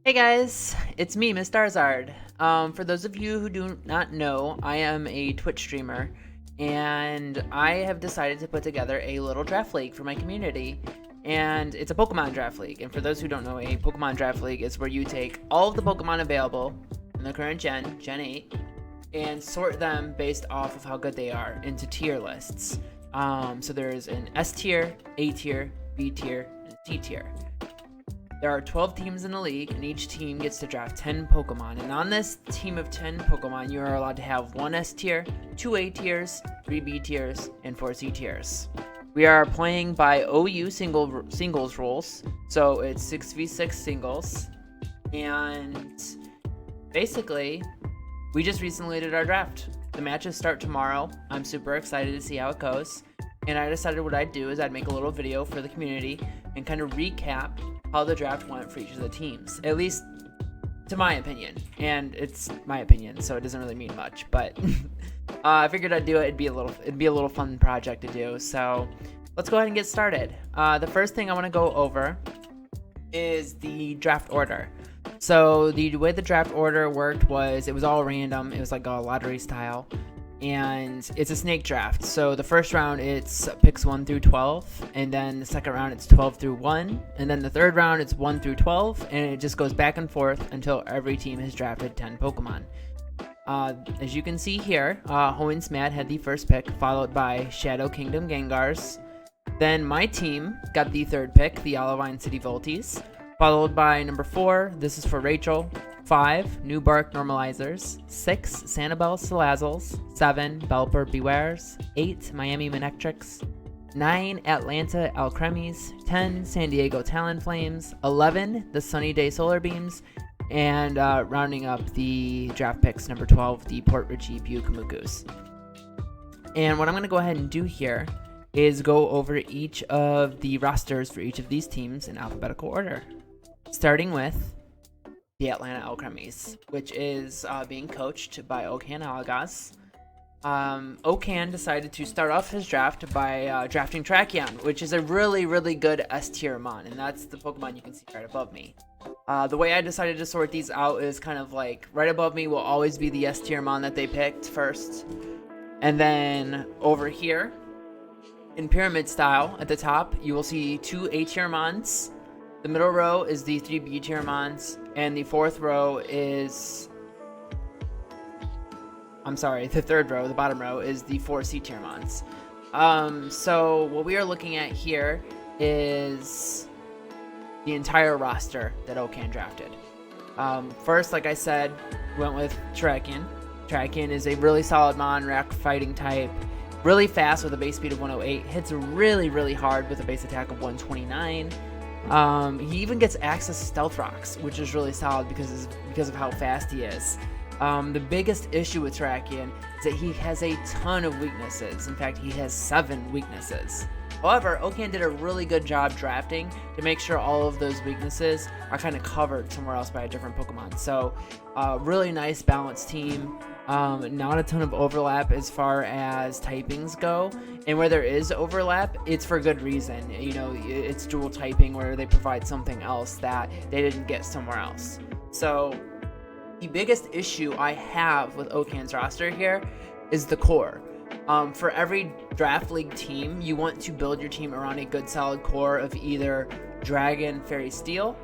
Hey guys, it's me, MissDarizard. For those of you who do not know, I am a Twitch streamer, and I have decided to put together a little draft league for my community, and it's a Pokemon draft league. And for those who don't know, a Pokemon draft league is where you take all of the Pokemon available in the current Gen 8, and sort them based off of how good they are into tier lists. So there's an S tier, A tier, B tier, and C tier. There are 12 teams in the league, and each team gets to draft 10 Pokemon. And on this team of 10 Pokemon, you are allowed to have 1 S tier, 2 A tiers, 3 B tiers, and 4 C tiers. We are playing by OU singles rules, so it's 6v6 singles. And basically, we just recently did our draft. The matches start tomorrow. I'm super excited to see how it goes. And I decided what I'd do is I'd make a little video for the community and kind of recap how the draft went for each of the teams, at least to my opinion. And it's my opinion, so it doesn't really mean much, but I figured I'd do it. It'd be a little fun project to do. So let's go ahead and get started. The first thing I want to go over is the draft order. So the way the draft order worked was it was all random. It was like a lottery style. And it's a snake draft. So the first round it's picks 1 through 12, and then the second round it's 12 through 1, and then the third round it's 1 through 12, and it just goes back and forth until every team has drafted 10 Pokemon. As you can see here, HornsMatt had the first pick, followed by Shadow Kingdom Gengars. Then my team got the third pick, the Olivine City Volties, followed by number 4, this is for Rachel, 5, New Bark Normalizers, 6, Sanibel Salazzles, 7, Belper Bewares, 8, Miami Manectrics, 9, Atlanta Alchemies, 10, San Diego Talonflames, 11, the Sunny Day Solarbeams, and rounding up the draft picks, number 12, the Port Richey Bukamukus. And what I'm going to go ahead and do here is go over each of the rosters for each of these teams in alphabetical order, starting with the Atlanta Alchemies, which is being coached by Okan Alagaz. Okan decided to start off his draft by drafting Tracheon, which is a really, really good S tier mon, and that's the Pokemon you can see right above me. The way I decided to sort these out is kind of like right above me will always be the S tier mon that they picked first, and then over here in pyramid style at the top you will see 2 A tier mons. The middle row is the 3 B tier mons, and the fourth row is, the third row, the bottom row, is the 4 C tier mons. So what we are looking at here is the entire roster that Okan drafted. First, like I said, we went with Tracheon. Tracheon is a really solid mon, rock fighting type, really fast with a base speed of 108, hits really, really hard with a base attack of 129. He even gets access to Stealth Rocks, which is really solid because of how fast he is. The biggest issue with Tracheon is that he has a ton of weaknesses. In fact, he has 7 weaknesses. However, Okan did a really good job drafting to make sure all of those weaknesses are kind of covered somewhere else by a different Pokemon. So, really nice balanced team. Not a ton of overlap as far as typings go, and where there is overlap, it's for good reason. You know, it's dual typing where they provide something else that they didn't get somewhere else. So the biggest issue I have with Okan's roster here is the core. For every draft league team, you want to build your team around a good solid core of either Dragon, Fairy, Steel,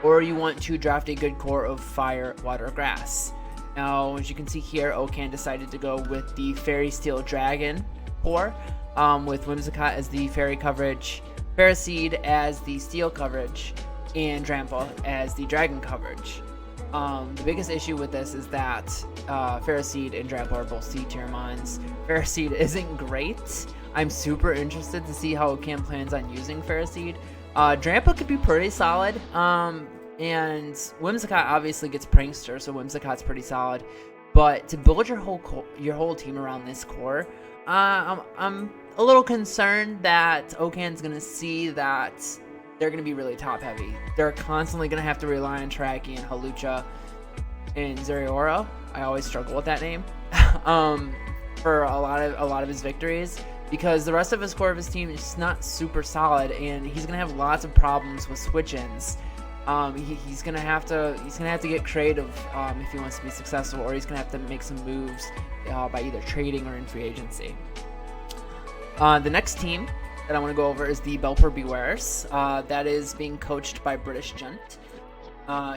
or you want to draft a good core of Fire, Water, Grass. Now, as you can see here, Okan decided to go with the Fairy Steel Dragon core, with Whimsicott as the Fairy coverage, Ferroseed as the Steel coverage, and Drampa as the Dragon coverage. The biggest issue with this is that Ferroseed and Drampa are both C tier mons. Ferroseed isn't great. I'm super interested to see how Okan plans on using Ferroseed. Drampa could be pretty solid. And Whimsicott obviously gets Prankster, so Whimsicott's pretty solid. But to build your whole team around this core, I'm a little concerned that Okan's gonna see that they're gonna be really top heavy. They're constantly gonna have to rely on Tracheon, Halucha, and Zeraora. I always struggle with that name for a lot of his victories, because the rest of his core of his team is just not super solid, and he's gonna have lots of problems with switch-ins. He's gonna have to get creative if he wants to be successful, or he's gonna have to make some moves by either trading or in free agency. The next team that I want to go over is the Belper Bewares. That is being coached by British Gent.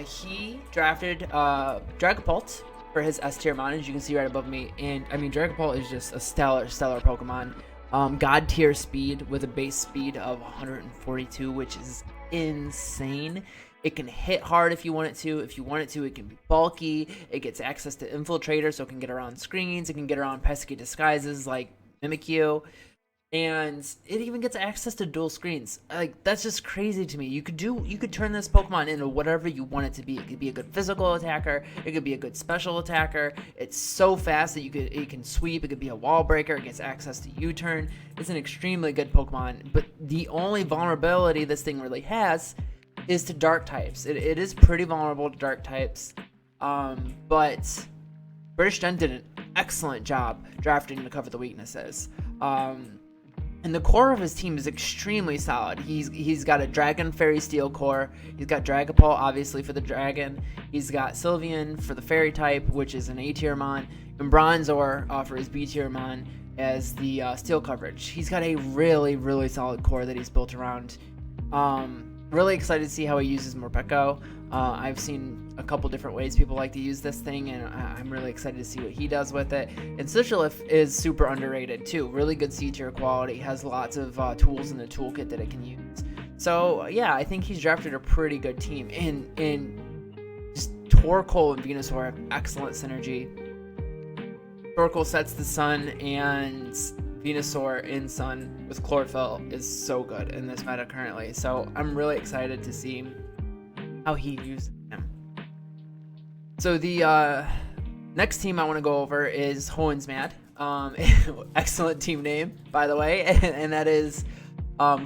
He drafted Dragapult for his S tier mon, as you can see right above me, and I mean Dragapult is just a stellar Pokemon. God tier speed with a base speed of 142, which is insane. It can hit hard if you want it to. If you want it to, it can be bulky. It gets access to Infiltrator, so it can get around screens. It can get around pesky disguises like Mimikyu. And it even gets access to dual screens. Like, that's just crazy to me. You could turn this Pokemon into whatever you want it to be. It could be a good physical attacker. It could be a good special attacker. It's so fast that it can sweep. It could be a wall breaker. It gets access to U-turn. It's an extremely good Pokemon. But the only vulnerability this thing really has is to dark types. It is pretty vulnerable to dark types. But British Gen did an excellent job drafting to cover the weaknesses. And the core of his team is extremely solid. He's got a Dragon Fairy Steel core. He's got Dragapult, obviously, for the Dragon. He's got Sylveon for the Fairy type, which is an A tier mon, and Bronzor for his B tier mon as the Steel coverage. He's got a really solid core that he's built around. Really excited to see how he uses Morpeko. I've seen a couple different ways people like to use this thing, and I'm really excited to see what he does with it. And Sigilyph is super underrated too. Really good C tier quality. Has lots of tools in the toolkit that it can use. So yeah, I think he's drafted a pretty good team. And just Torkoal and Venusaur have excellent synergy. Torkoal sets the sun, and Venusaur in Sun with Chlorophyll is so good in this meta currently. So I'm really excited to see how he uses him. So the next team I want to go over is HornsMatt. Excellent team name, by the way, and that is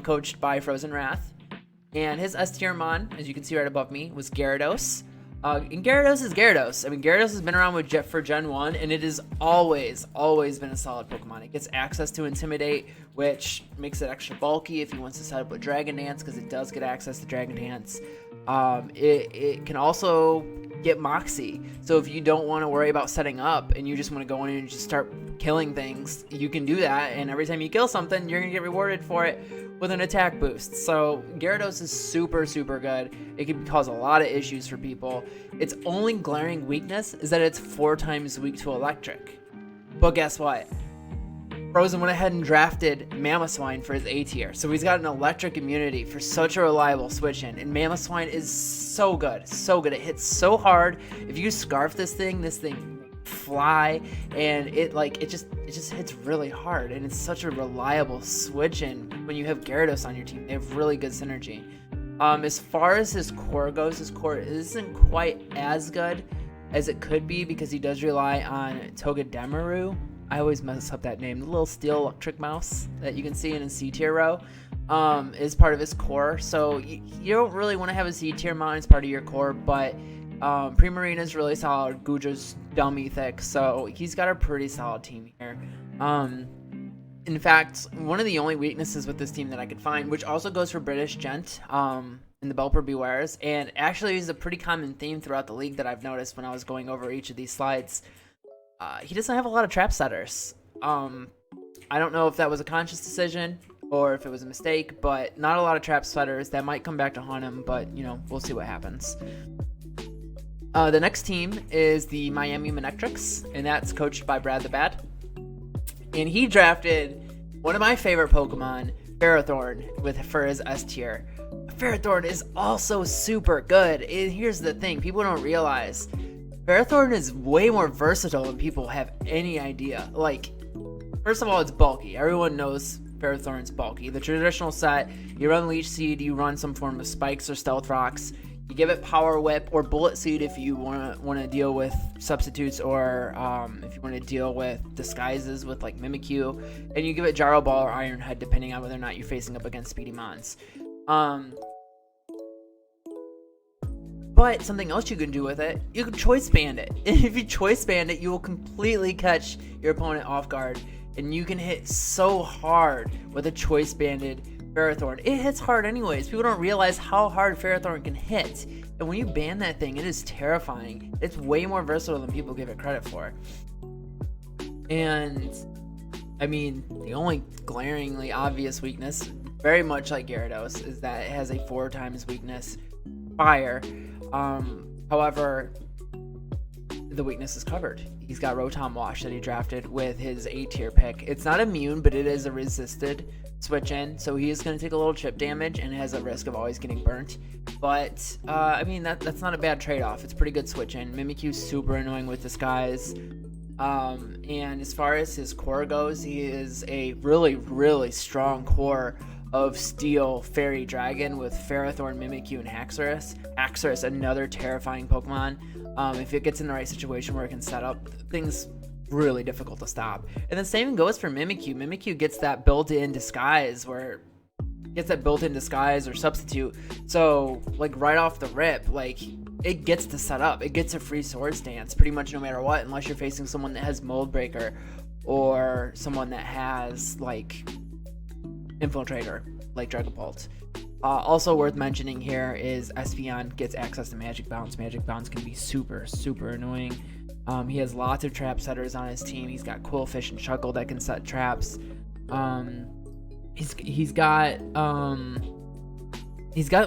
coached by Frozen Wrath. And his S tier mon, as you can see right above me, was Gyarados. And Gyarados is Gyarados. I mean, Gyarados has been around with Jet for Gen 1, and it has always been a solid Pokemon. It gets access to Intimidate, which makes it extra bulky if he wants to set up with Dragon Dance, because it does get access to Dragon Dance. It can also get Moxie. So if you don't want to worry about setting up and you just want to go in and just start killing things, you can do that. And every time you kill something, you're going to get rewarded for it with an attack boost. So Gyarados is super good. It can cause a lot of issues for people. Its only glaring weakness is that it's 4 times weak to electric. But guess what? Frozen went ahead and drafted Mamoswine for his A tier. So he's got an electric immunity for such a reliable switch in. And Mamoswine is so good. It hits so hard. If you scarf this thing fly, and it just hits really hard, and it's such a reliable switch in when you have Gyarados on your team. They have really good synergy. As far as his core goes, his core isn't quite as good as it could be because he does rely on Togedemaru. I always mess up that name. The little steel electric mouse that you can see in a C tier row is part of his core. So you don't really want to have a C tier mon as part of your core, but Primarina is really solid. Guja's dummy thick, so he's got a pretty solid team here. In fact, one of the only weaknesses with this team that I could find, which also goes for British Gent in the Belper Bewares, and actually is a pretty common theme throughout the league that I've noticed when I was going over each of these slides, he doesn't have a lot of trap setters. I don't know if that was a conscious decision or if it was a mistake, but not a lot of trap setters. That might come back to haunt him, but we'll see what happens. The next team is the Miami Manectrics, and that's coached by Brad the Bat. And he drafted one of my favorite Pokemon, Ferrothorn, for his S tier. Ferrothorn is also super good. And here's the thing, people don't realize Ferrothorn is way more versatile than people have any idea. Like, first of all, it's bulky. Everyone knows Ferrothorn's bulky. The traditional set, you run Leech Seed, you run some form of Spikes or Stealth Rocks. You give it Power Whip or Bullet Seed if you want to deal with substitutes, or if you want to deal with disguises with like Mimikyu, and you give it Gyro Ball or Iron Head depending on whether or not you're facing up against Speedy Mons. But something else you can do with it, you can Choice Band it. And if you Choice Band it, you will completely catch your opponent off guard, and you can hit so hard with a Choice Banded Ferrothorn. It hits hard anyways. People don't realize how hard Ferrothorn can hit. And when you ban that thing, it is terrifying. It's way more versatile than people give it credit for. And, I mean, the only glaringly obvious weakness, very much like Gyarados, is that it has a 4 times weakness, Fire. However, the weakness is covered. He's got Rotom Wash that he drafted with his A-tier pick. It's not immune, but it is a resisted switch in, so he is going to take a little chip damage and has a risk of always getting burnt. But, I mean, that's not a bad trade-off. It's pretty good switch in. Mimikyu's super annoying with Disguise. And as far as his core goes, he is a really, really strong core of Steel Fairy Dragon with Ferrothorn, Mimikyu, and Haxorus. Haxorus, another terrifying Pokemon. If it gets in the right situation where it can set up, things really difficult to stop. And the same goes for Mimikyu. Mimikyu gets that built-in disguise or substitute. So, like, right off the rip, like, it gets to set up. It gets a free Swords Dance pretty much no matter what, unless you're facing someone that has Mold Breaker or someone that has, like, Infiltrator, like Dragapult. Also worth mentioning here is Espeon gets access to Magic Bounce. Magic Bounce can be super, super annoying. He has lots of trap setters on his team. He's got Quillfish and Shuckle that can set traps. He's got,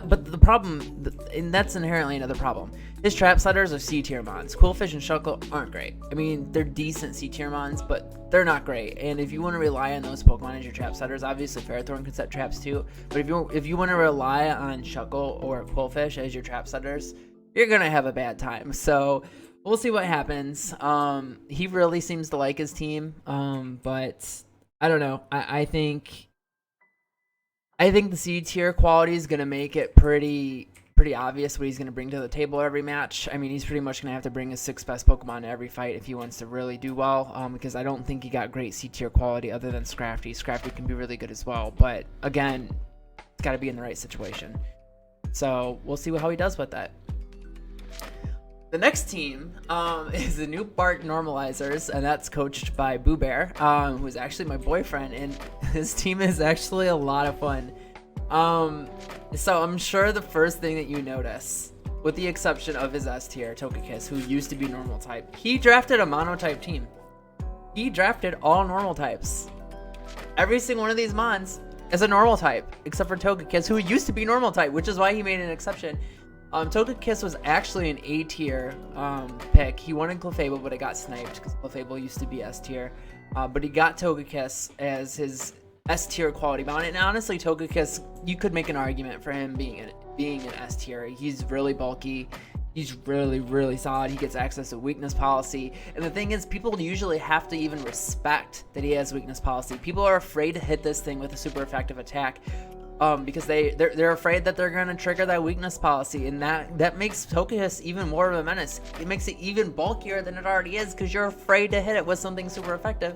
but the problem, and that's inherently another problem. His trap setters are C-tier mons. Quillfish and Shuckle aren't great. I mean, they're decent C-tier mons, but they're not great. And if you want to rely on those Pokemon as your trap setters, obviously Ferrothorn can set traps too. But if you want to rely on Shuckle or Quillfish as your trap setters, you're gonna have a bad time. So we'll see what happens. He really seems to like his team, but I don't know. I think the C tier quality is gonna make it pretty obvious what he's gonna bring to the table every match. I mean, he's pretty much gonna have to bring his 6 best Pokemon to every fight if he wants to really do well. Because I don't think he got great C tier quality other than Scrafty. Scrafty can be really good as well, but again, it's got to be in the right situation. So we'll see how he does with that. The next team is the New Bark Normalizers, and that's coached by Boo Bear, who is actually my boyfriend, and his team is actually a lot of fun. So I'm sure the first thing that you notice, with the exception of his S tier, Togekiss, who used to be normal type, he drafted a mono type team. He drafted all normal types. Every single one of these mons is a normal type, except for Togekiss, who used to be normal type, which is why he made an exception. Togekiss was actually an A tier pick. He wanted Clefable, but it got sniped because Clefable used to be S tier. But he got Togekiss as his S tier quality mount. And honestly, Togekiss, you could make an argument for him being an S tier. He's really bulky. He's really, really solid. He gets access to weakness policy. And the thing is, people usually have to even respect that he has weakness policy. People are afraid to hit this thing with a super effective attack. Because they're afraid that they're gonna trigger that weakness policy, and that makes Togekiss even more of a menace. It makes it even bulkier than it already is because you're afraid to hit it with something super effective.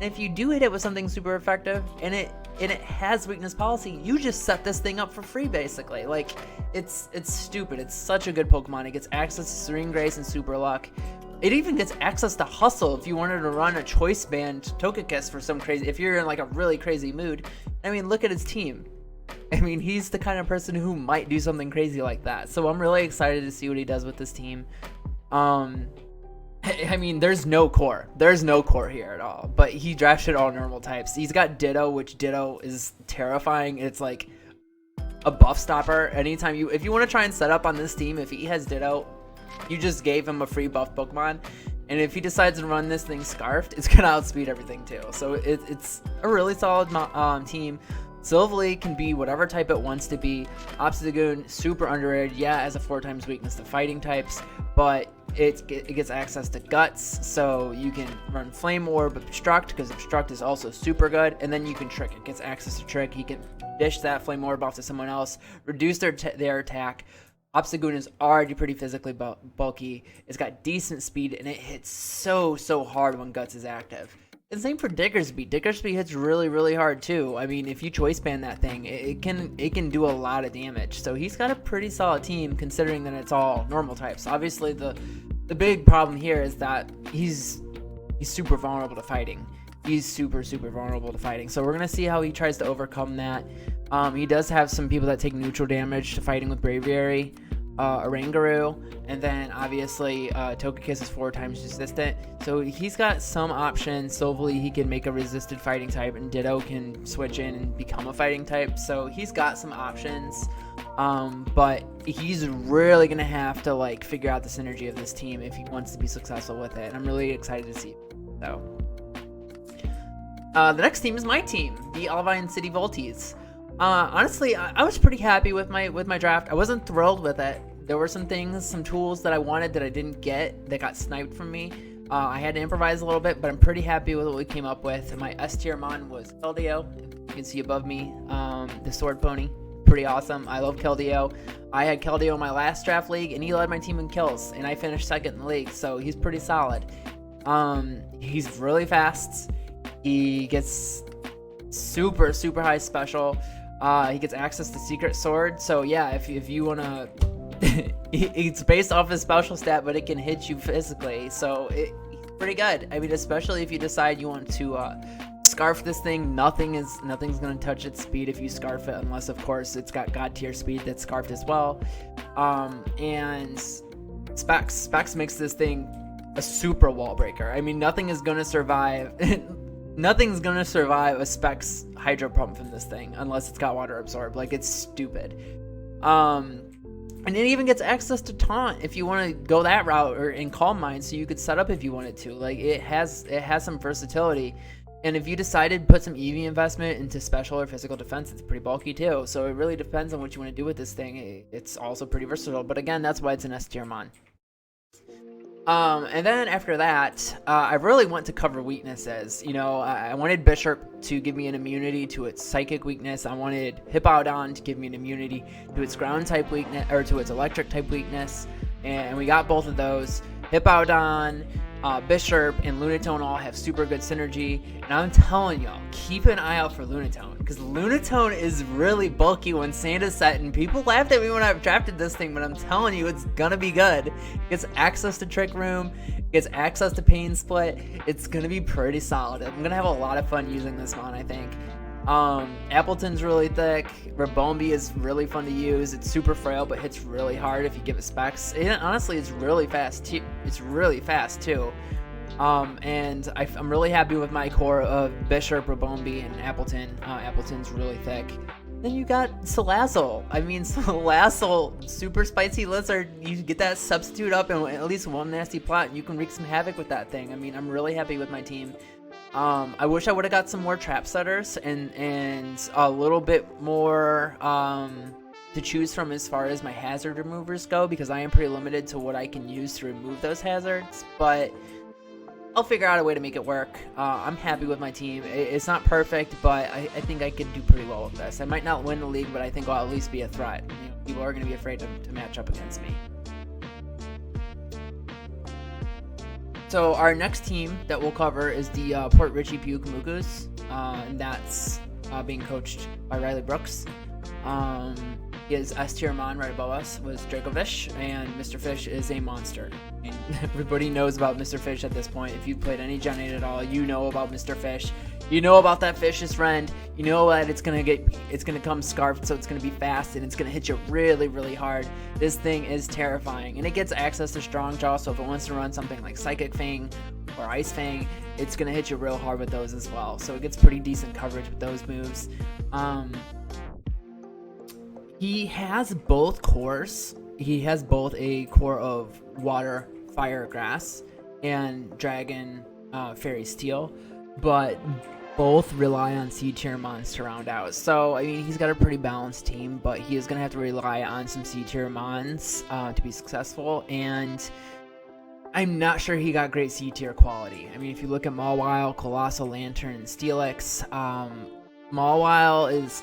And if you do hit it with something super effective and it has weakness policy, you just set this thing up for free basically. Like it's stupid. It's such a good Pokemon. It gets access to Serene Grace and Super Luck. It even gets access to Hustle if you wanted to run a choice band Togekiss for some crazy. If you're in like a really crazy mood. I mean, look at his team. I mean, he's the kind of person who might do something crazy like that. So I'm really excited to see what he does with this team. I mean, there's no core. There's no core here at all. But he drafted all normal types. He's got Ditto, which Ditto is terrifying. It's like a buff stopper. Anytime if you want to try and set up on this team, if he has Ditto, you just gave him a free buff Pokemon. And if he decides to run this thing Scarfed, it's going to outspeed everything too. So it's a really solid team. Silvally can be whatever type it wants to be. Obstagoon, super underrated. Yeah, it has a 4 times weakness to fighting types, but it gets access to Guts, so you can run Flame Orb, Obstruct, because Obstruct is also super good, and then you can Trick. It gets access to Trick. He can dish that Flame Orb off to someone else, reduce their attack. Obstagoon is already pretty physically bulky. It's got decent speed, and it hits so hard when Guts is active. And same for Diggersby. Diggersby hits really, really hard too. I mean, if you choice ban that thing, it can do a lot of damage. So he's got a pretty solid team considering that it's all normal types. Obviously, the big problem here is that he's super vulnerable to fighting. He's super vulnerable to fighting. So we're gonna see how he tries to overcome that. He does have some people that take neutral damage to fighting with Braviary, Oranguru, and then obviously Togekiss is 4 times resistant. So he's got some options. Silvally, he can make a resisted fighting type, and Ditto can switch in and become a fighting type. So he's got some options. But he's really gonna have to like figure out the synergy of this team if he wants to be successful with it. And I'm really excited to see it. So the next team is my team, the Olivine City Volties. Honestly, I was pretty happy with my draft. I wasn't thrilled with it. There were some things, some tools that I wanted that I didn't get that got sniped from me. I had to improvise a little bit, but I'm pretty happy with what we came up with. My S tier mon was Keldeo. You can see above me, the sword pony. Pretty awesome. I love Keldeo. I had Keldeo in my last draft league, and he led my team in kills, and I finished second in the league, so he's pretty solid. He's really fast. He gets super high special. He gets access to Secret Sword, so yeah, if you wanna, it's based off his special stat, but it can hit you physically, so it's pretty good. I mean, especially if you decide you want to scarf this thing, nothing's gonna touch its speed if you scarf it, unless of course it's got god tier speed that's scarfed as well. And Specs makes this thing a super wall breaker. I mean, nothing is gonna survive. Nothing's gonna survive a Specs Hydro Pump from this thing unless it's got Water Absorb. Like, it's stupid. And it even gets access to Taunt if you want to go that route, or in Calm Mind, so you could set up if you wanted to. Like, it has some versatility. And if you decided to put some EV investment into special or physical defense, it's pretty bulky too. So it really depends on what you want to do with this thing. It's also pretty versatile. But again, that's why it's an S tier mon. And then after that, I really want to cover weaknesses. You know, I wanted Bishop to give me an immunity to its psychic weakness. I wanted Hippowdon to give me an immunity to its ground type weakness, or to its electric type weakness. And we got both of those. Hippowdon, Bishop, and Lunatone all have super good synergy. And I'm telling y'all, keep an eye out for Lunatone, because Lunatone is really bulky when sand is set, and people laughed at me when I drafted this thing, but I'm telling you, it's gonna be good. It gets access to Trick Room, it gets access to Pain Split. It's gonna be pretty solid. I'm gonna have a lot of fun using this one, I think. Appleton's really thick. Rabombi is really fun to use. It's super frail, but hits really hard if you give it specs. And honestly, it's really fast too. And I'm really happy with my core of Bishop, Rabombi, and Appleton. Appleton's really thick. Then you got Salazzle. I mean, Salazzle, super spicy lizard. You get that substitute up in at least one nasty plot, and you can wreak some havoc with that thing. I mean, I'm really happy with my team. I wish I would have got some more trap setters and a little bit more to choose from as far as my hazard removers go, because I am pretty limited to what I can use to remove those hazards, but I'll figure out a way to make it work. I'm happy with my team. It's not perfect, but I think I could do pretty well with this. I might not win the league, but I think I'll at least be a threat. You know, people are going to be afraid to match up against me. So our next team that we'll cover is the Port Richey Puke-Mukus, and that's being coached by Riley Brooks. His S tier mon right above us was Dracovish, and Mr. Fish is a monster. And everybody knows about Mr. Fish at this point. If you've played any Gen 8 at all, you know about Mr. Fish. You know about that Fish's friend. You know that it's gonna come scarfed, so it's gonna be fast and it's gonna hit you really hard. This thing is terrifying, and it gets access to Strong Jaw. So if it wants to run something like Psychic Fang or Ice Fang, it's gonna hit you real hard with those as well. So it gets pretty decent coverage with those moves. He has both cores. He has both a core of Water, Fire, Grass, and Dragon, Fairy, Steel, but both rely on C tier mons to round out. So, I mean, he's got a pretty balanced team, but he is going to have to rely on some C tier mons to be successful, and I'm not sure he got great C tier quality. I mean, if you look at Mawile, Colossal Lantern, and Steelix, Mawile is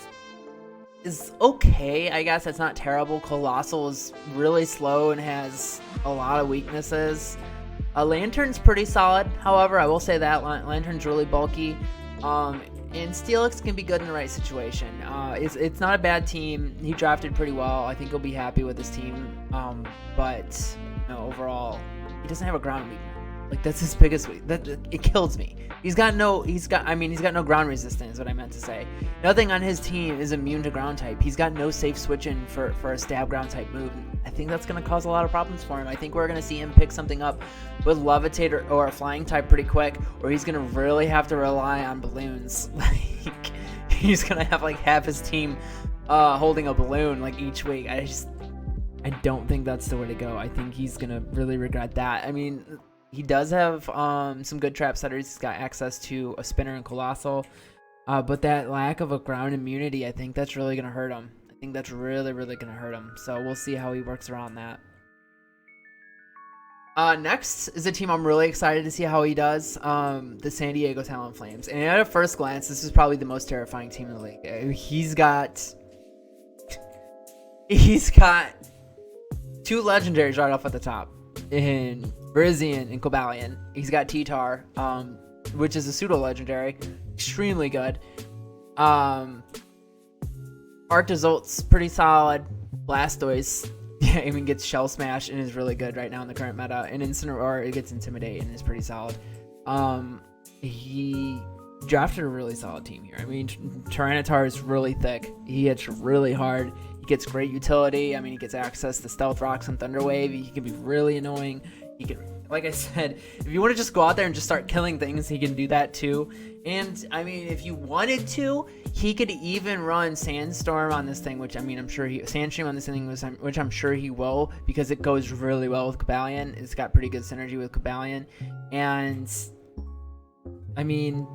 okay, I guess. It's not terrible. Colossal is really slow and has a lot of weaknesses. Lantern's pretty solid, however, I will say that. Lantern's really bulky. And Steelix can be good in the right situation. It's not a bad team. He drafted pretty well. I think he'll be happy with his team. But you know, overall, he doesn't have a ground weakness. Like, that's his biggest weak. That it kills me. He's got no ground resistance is what I meant to say. Nothing on his team is immune to ground type. He's got no safe switching for a stab ground type move. I think that's going to cause a lot of problems for him. I think we're going to see him pick something up with levitate or a flying type pretty quick, or he's going to really have to rely on balloons. Like, he's going to have like half his team holding a balloon like each week. I don't think that's the way to go. I think he's going to really regret that. I mean, he does have some good trap setters. He's got access to a spinner and colossal, but that lack of a ground immunity, I think that's really going to hurt him. I think that's really, really going to hurt him. So we'll see how he works around that. Next is a team I'm really excited to see how he does. The San Diego Talon Flames. And at a first glance, this is probably the most terrifying team in the league. He's got 2 legendaries right off at the top in Brizian and Cobalion. He's got T-Tar, which is a pseudo-legendary. Extremely good. Arctozolt's pretty solid. Blastoise, I mean, gets Shell Smash and is really good right now in the current meta. And Incineroar, it gets Intimidate and is pretty solid. He drafted a really solid team here. I mean, Tyranitar is really thick. He hits really hard. He gets great utility. I mean, he gets access to Stealth Rocks and Thunder Wave. He can be really annoying. He can, like I said, if you want to just go out there and just start killing things, he can do that too. And I mean, if you wanted to, he could even run Sandstorm on this thing, which I mean, I'm sure Sandstream on this thing, which I'm sure he will, because it goes really well with Cobalion. It's got pretty good synergy with Cobalion. And I mean,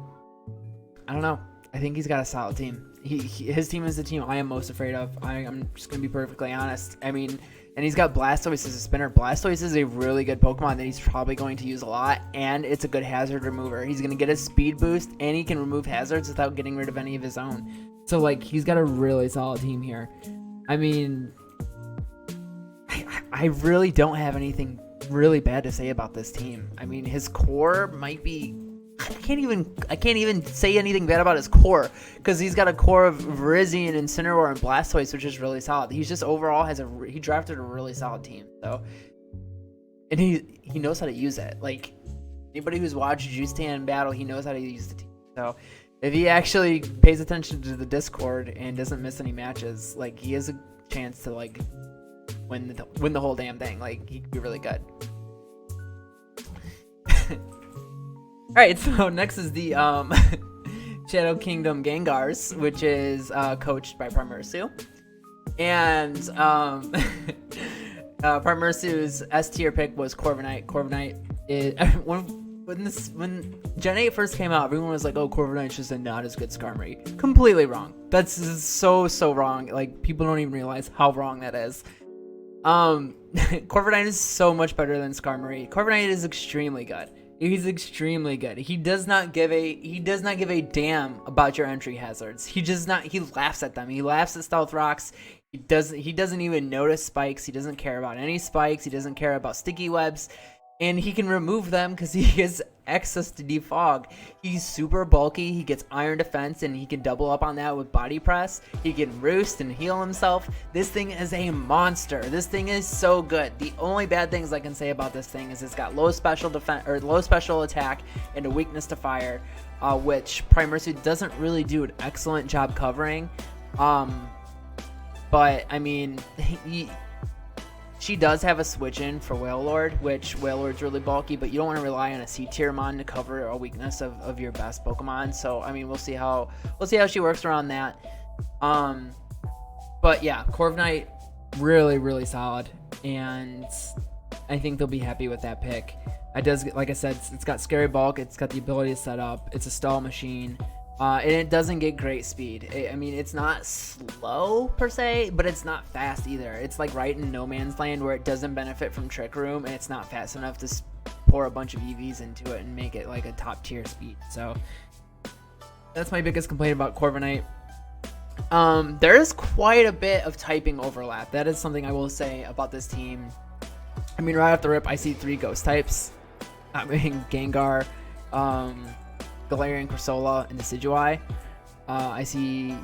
I don't know. I think he's got a solid team. His team is the team I am most afraid of. I'm just going to be perfectly honest. I mean, and he's got Blastoise as a spinner. Blastoise is a really good Pokemon that he's probably going to use a lot, and it's a good hazard remover. He's going to get a speed boost, and he can remove hazards without getting rid of any of his own. So, like, he's got a really solid team here. I mean, I really don't have anything really bad to say about this team. I mean, his core might be... I can't even say anything bad about his core, because he's got a core of Virizion, Incineroar, and Blastoise, which is really solid. He's just overall he drafted a really solid team. So, and he knows how to use it. Like, anybody who's watched Juiced battle, he knows how to use the team. So, if he actually pays attention to the Discord and doesn't miss any matches, like, he has a chance to like win the whole damn thing. Like, he could be really good. Alright, so next is the Shadow Kingdom Gengars, which is coached by Primersu. And Primersu's S tier pick was Corviknight. Corviknight is when Gen 8 first came out, everyone was like, oh, Corviknight's just a not as good Skarmory. Completely wrong. That's so wrong. Like, people don't even realize how wrong that is. Corviknight is so much better than Skarmory. Corviknight is extremely good. He's extremely good. He does not give a damn about your entry hazards. He laughs at them. He laughs at Stealth Rocks. He doesn't even notice spikes. He doesn't care about any spikes. He doesn't care about sticky webs. And he can remove them because he has access to defog. He's super bulky. He gets iron defense, and he can double up on that with body press. He can roost and heal himself. This thing is a monster. This thing is so good. The only bad things I can say about this thing is it's got low special defense or low special attack and a weakness to fire, which Primersu doesn't really do an excellent job covering. But I mean, she does have a switch in for Wailord, which Wailord's really bulky, but you don't want to rely on a C tier mon to cover a weakness of your best Pokemon. So I mean, we'll see how she works around that. But yeah, Corviknight really solid, and I think they'll be happy with that pick. It does, like I said, it's got scary bulk, it's got the ability to set up, it's a stall machine. And it doesn't get great speed. I mean, it's not slow per se, but it's not fast either. It's like right in no man's land where it doesn't benefit from Trick Room, and it's not fast enough to pour a bunch of EVs into it and make it like a top tier speed. So that's my biggest complaint about Corviknight. There is quite a bit of typing overlap. That is something I will say about this team. I mean, right off the rip, I see 3 ghost types. I mean, Gengar, Galarian, Corsola, and Decidueye. I see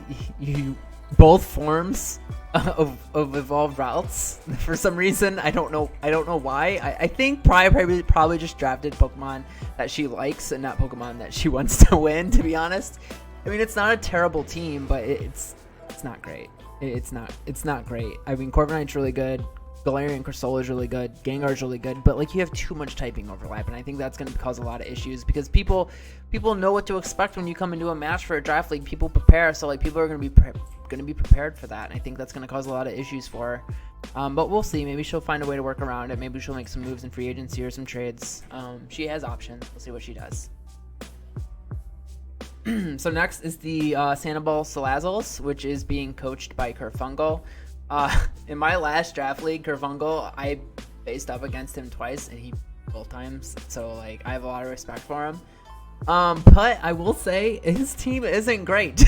both forms of evolved routes for some reason. I don't know why. I think probably just drafted Pokemon that she likes and not Pokemon that she wants to win, to be honest. I mean, it's not a terrible team, but it's not great. It's not great. I mean, Corviknight's really good. Galarian Crystal is really good. Gengar's really good, but like you have too much typing overlap, and I think that's going to cause a lot of issues because people know what to expect when you come into a match for a draft league. People prepare, so like people are going to be prepared for that. And I think that's going to cause a lot of issues for her. But we'll see. Maybe she'll find a way to work around it. Maybe she'll make some moves in free agency or some trades. She has options. We'll see what she does. So next is the Sandoval Salazzles, which is being coached by Kerfungal. In my last draft league, Kerfungal, I faced up against him twice, and he both times. So like, I have a lot of respect for him. But I will say his team isn't great.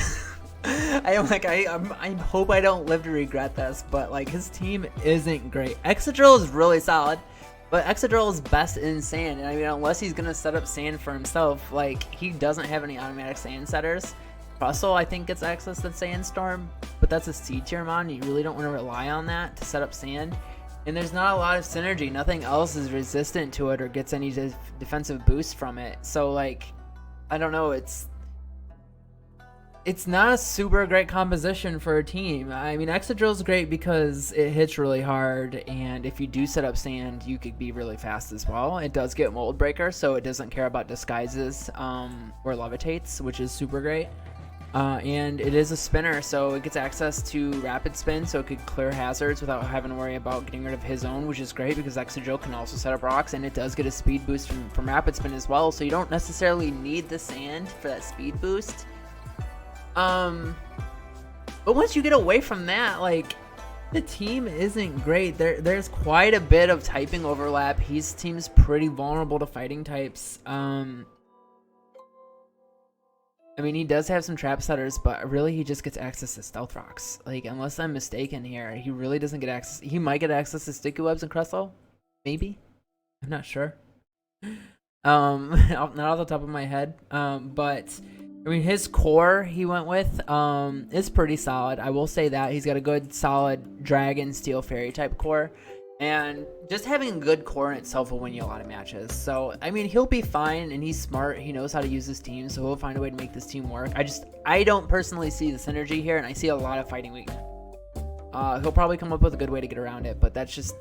I hope I don't live to regret this, but like his team isn't great. Excadrill is really solid, but Excadrill is best in sand. And I mean, unless he's gonna set up sand for himself, like he doesn't have any automatic sand setters. Russell, I think, gets access to Sandstorm, but that's a C tier mon. You really don't want to rely on that to set up sand. And there's not a lot of synergy. Nothing else is resistant to it or gets any defensive boost from it. So like, I don't know. It's not a super great composition for a team. I mean, Excadrill's great because it hits really hard, and if you do set up sand, you could be really fast as well. It does get Mold Breaker, so it doesn't care about disguises or levitates, which is super great. And it is a spinner, so it gets access to Rapid Spin, so it could clear hazards without having to worry about getting rid of his own, which is great because Excadrill can also set up rocks, and it does get a speed boost from Rapid Spin as well, so you don't necessarily need the sand for that speed boost. But once you get away from that, like, the team isn't great. There's quite a bit of typing overlap. His team's pretty vulnerable to fighting types. I mean, he does have some trap setters, but really he just gets access to stealth rocks. Like, unless I'm mistaken here, he really doesn't get access. He might get access to sticky webs and Crustle, maybe. I'm not sure. Not off the top of my head. But I mean, his core he went with is pretty solid. I will say that he's got a good, solid Dragon, Steel, Fairy type core. And just having a good core in itself will win you a lot of matches. So, I mean, he'll be fine, and he's smart. He knows how to use his team, so he'll find a way to make this team work. I don't personally see the synergy here, and I see a lot of fighting weakness. He'll probably come up with a good way to get around it, but that's just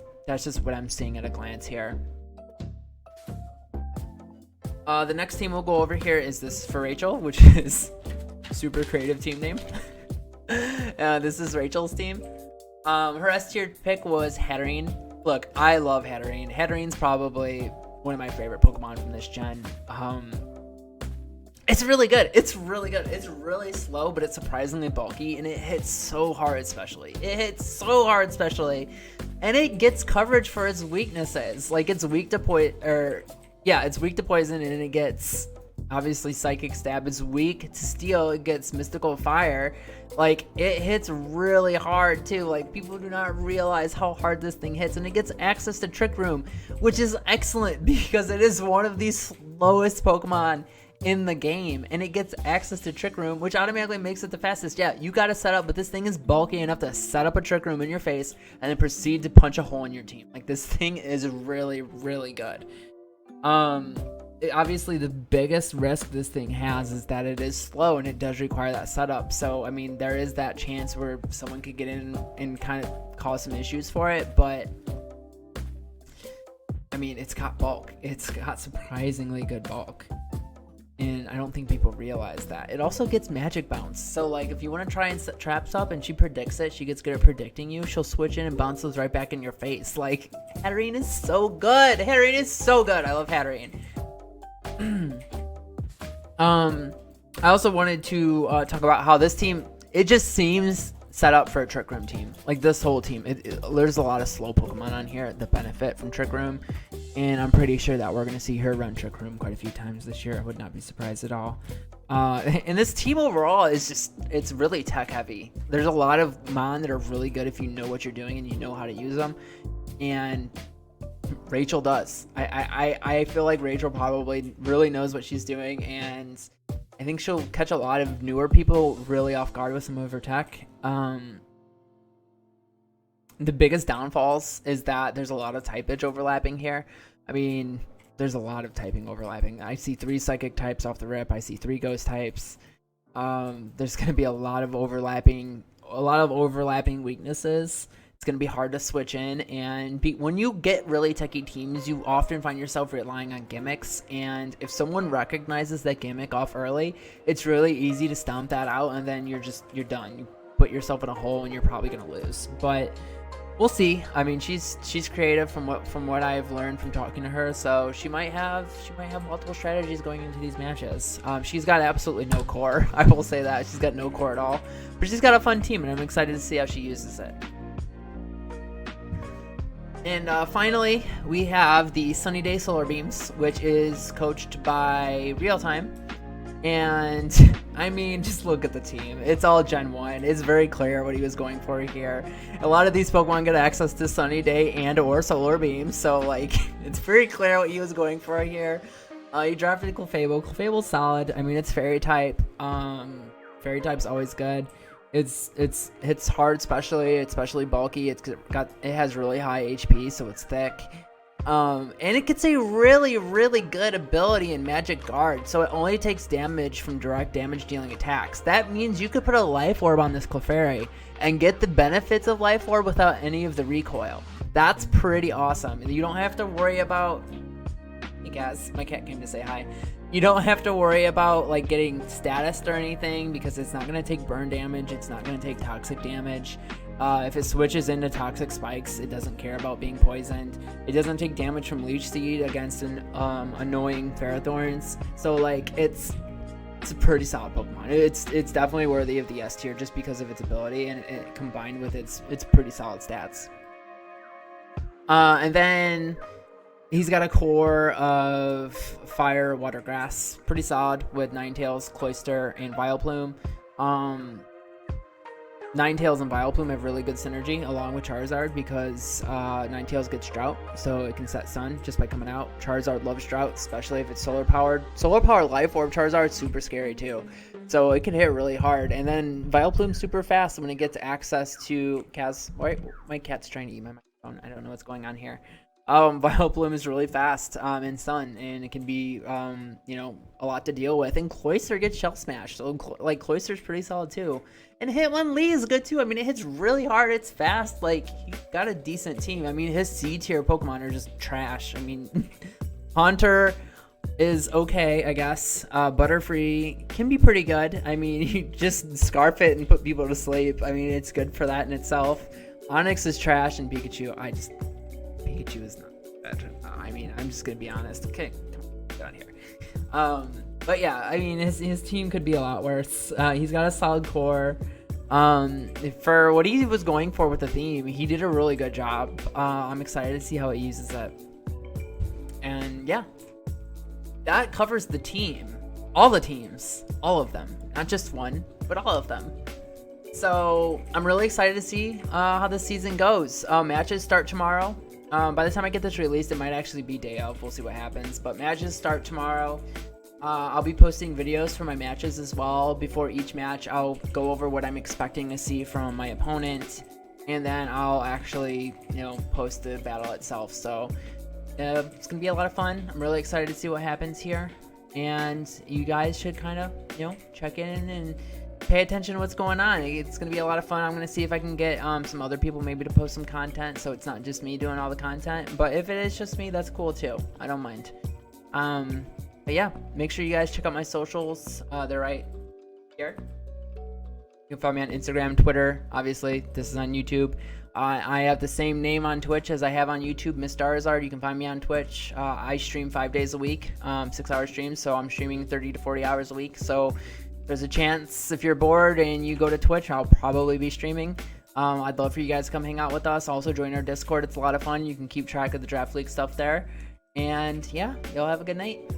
what I'm seeing at a glance here. The next team we'll go over here is this for Rachel, which is super creative team name. This is Rachel's team. Her S-tier pick was Hatterene. Look, I love Hatterene. Hatterene's probably one of my favorite Pokemon from this gen. It's really good. It's really good. It's really slow, but it's surprisingly bulky, and it hits so hard, especially. And it gets coverage for its weaknesses. Like, it's weak to it's weak to poison, and it gets obviously Psychic Stab. It's weak to Steel. It gets Mystical Fire. Like, it hits really hard too. Like, people do not realize how hard this thing hits, and it gets access to Trick Room, which is excellent because it is one of the slowest Pokemon in the game, and it gets access to Trick Room, which automatically makes it the fastest. Yeah, you got to set up, but this thing is bulky enough to set up a Trick Room in your face and then proceed to punch a hole in your team. Like, this thing is really, really good. Obviously, the biggest risk this thing has is that it is slow, and it does require that setup. So, I mean, there is that chance where someone could get in and kind of cause some issues for it, but I mean, it's got bulk. It's got surprisingly good bulk, and I don't think people realize that. It also gets Magic Bounce. So, like, if you want to try and set traps up and she predicts it, she gets good at predicting you, she'll switch in and bounce those right back in your face. Like, Hatterene is so good. I love Hatterene. I also wanted to talk about how this team, it just seems set up for a Trick Room team. Like, this whole team, there's a lot of slow Pokemon on here that benefit from Trick Room, and I'm pretty sure that we're going to see her run Trick Room quite a few times this year. I would not be surprised at all. And this team overall is just, it's really tech heavy. There's a lot of Mon that are really good if you know what you're doing and you know how to use them, and Rachel does. I feel like Rachel probably really knows what she's doing, and I think she'll catch a lot of newer people really off guard with some of her tech. the biggest downfalls is that there's a lot of typage overlapping here. I mean, there's a lot of typing overlapping. I see 3 psychic types off the rip. I see 3 ghost types. There's going to be a lot of overlapping weaknesses. It's going to be hard to switch in, and when you get really techie teams, you often find yourself relying on gimmicks, and if someone recognizes that gimmick off early, it's really easy to stomp that out, and then you're done. You put yourself in a hole, and you're probably going to lose. But we'll see. I mean, she's creative from what I've learned from talking to her, so she might have multiple strategies going into these matches. She's got absolutely no core. I will say that. She's got no core at all, but she's got a fun team, and I'm excited to see how she uses it. And finally, we have the Sunny Day Solarbeams, which is coached by Real Time. And, I mean, just look at the team. It's all Gen 1. It's very clear what he was going for here. A lot of these Pokemon get access to Sunny Day and or Solarbeam, so, like, it's very clear what he was going for here. He drafted Clefable. Clefable's solid. I mean, it's Fairy type. Fairy type's always good. It hits hard, especially bulky. It has really high HP, so it's thick. And it gets a really, really good ability in Magic Guard, so it only takes damage from direct damage dealing attacks. That means you could put a Life Orb on this Clefairy and get the benefits of Life Orb without any of the recoil. That's pretty awesome. You don't have to worry about... Hey guys, my cat came to say hi. You don't have to worry about like getting status or anything because it's not going to take burn damage. It's not going to take toxic damage. If it switches into toxic spikes, it doesn't care about being poisoned. It doesn't take damage from Leech Seed against an annoying Ferrothorns. So like it's a pretty solid Pokemon. It's definitely worthy of the S tier just because of its ability and it combined with its pretty solid stats. And then he's got a core of Fire, Water, Grass. Pretty solid with Ninetales, Cloyster, and Vileplume. Ninetales and Vileplume have really good synergy along with Charizard because Ninetales gets Drought, so it can set Sun just by coming out. Charizard loves Drought, especially if it's Solar Powered. Solar Powered Life Orb Charizard is super scary too, so it can hit really hard. And then Vileplume's super fast when it gets access to Kaz. Wait, my cat's trying to eat my microphone. I don't know what's going on here. Vileplume is really fast in Sun, and it can be, a lot to deal with. And Cloyster gets Shell Smash, so like Cloyster's pretty solid too. And Hitmonlee is good too. I mean, it hits really hard. It's fast. Like, he got a decent team. I mean, his C tier Pokemon are just trash. I mean, Haunter is okay, I guess. Butterfree can be pretty good. I mean, you just scarf it and put people to sleep. I mean, it's good for that in itself. Onix is trash, and Pikachu, Pikachu is not bad. I mean, I'm just gonna be honest. Okay, come on, down here. But yeah, I mean, his team could be a lot worse. He's got a solid core. For what he was going for with the theme, he did a really good job. I'm excited to see how he uses it. And yeah, that covers the team. All the teams. All of them. Not just one, but all of them. So I'm really excited to see how this season goes. Matches start tomorrow. By the time I get this released, it might actually be day of. We'll see what happens. But matches start tomorrow. I'll be posting videos for my matches as well. Before each match, I'll go over what I'm expecting to see from my opponent. And then I'll actually, post the battle itself. So it's going to be a lot of fun. I'm really excited to see what happens here. And you guys should kind of, check in and pay attention to what's going on. It's going to be a lot of fun. I'm going to see if I can get some other people maybe to post some content so it's not just me doing all the content. But if it is just me, that's cool too. I don't mind. But yeah, make sure you guys check out my socials. They're right here. You can find me on Instagram, Twitter. Obviously, this is on YouTube. I have the same name on Twitch as I have on YouTube, MissDarizard. You can find me on Twitch. I stream 5 days a week, 6-hour streams. So I'm streaming 30 to 40 hours a week. So there's a chance if you're bored and you go to Twitch, I'll probably be streaming. I'd love for you guys to come hang out with us. Also join our Discord. It's a lot of fun. You can keep track of the Draft League stuff there. And yeah, y'all have a good night.